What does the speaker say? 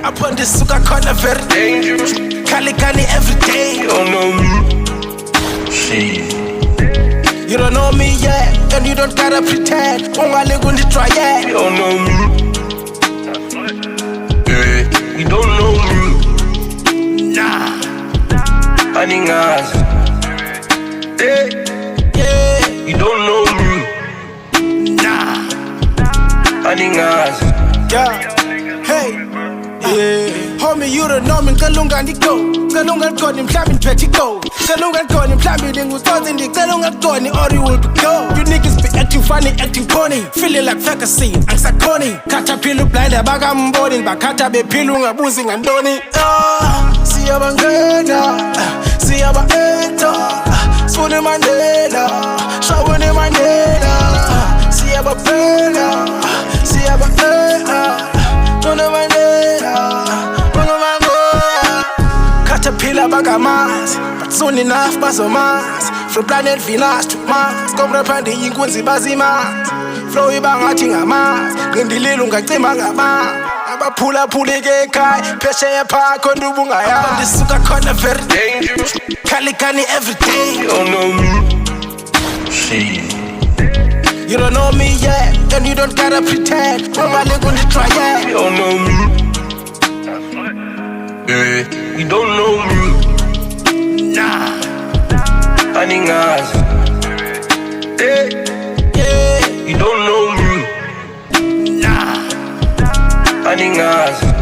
Up on this suka corner very dangerous. Kali every day. You don't know me. Shit. You don't know me yet, and you don't gotta pretend. Only gonna try yet. You don't know me. You don't know me. Nah. Aningazi. You don't know me. Nah. Aningazi. Yeah. Hey. Homie, you don't know me, Kalunga Nico. Kalunga Goni, Plamin Petico. Kalunga Goni, Plamin with all the Kalunga Goni, or you will be go. You niggas be acting funny, acting corny. Feeling like Fakasi, and Sakoni. Caterpillar blind, a bag I'm boarding, but Catabe Pilung, boozing and Doni. See about Gana, see about Eta, Swooning Mandela, Shawing Mandela, see about Pena, see about Pena. Caterpillar bagamas, but soon enough bazomas. From planet Venus to Mars, come rapandi inkunzi bazimas. Flow ibangati ngamas, ngindililunga cima ngama. Abapula pulike kai, peshe yepa kondubunga ya. This suka corner very dangerous. Kali every day. You don't know me. Shit. You don't know me yet, and you don't gotta pretend. Nobody gonna try yet. You don't know me. You don't know me. Nah. Aningazi. You don't know me. Nah. Aningazi.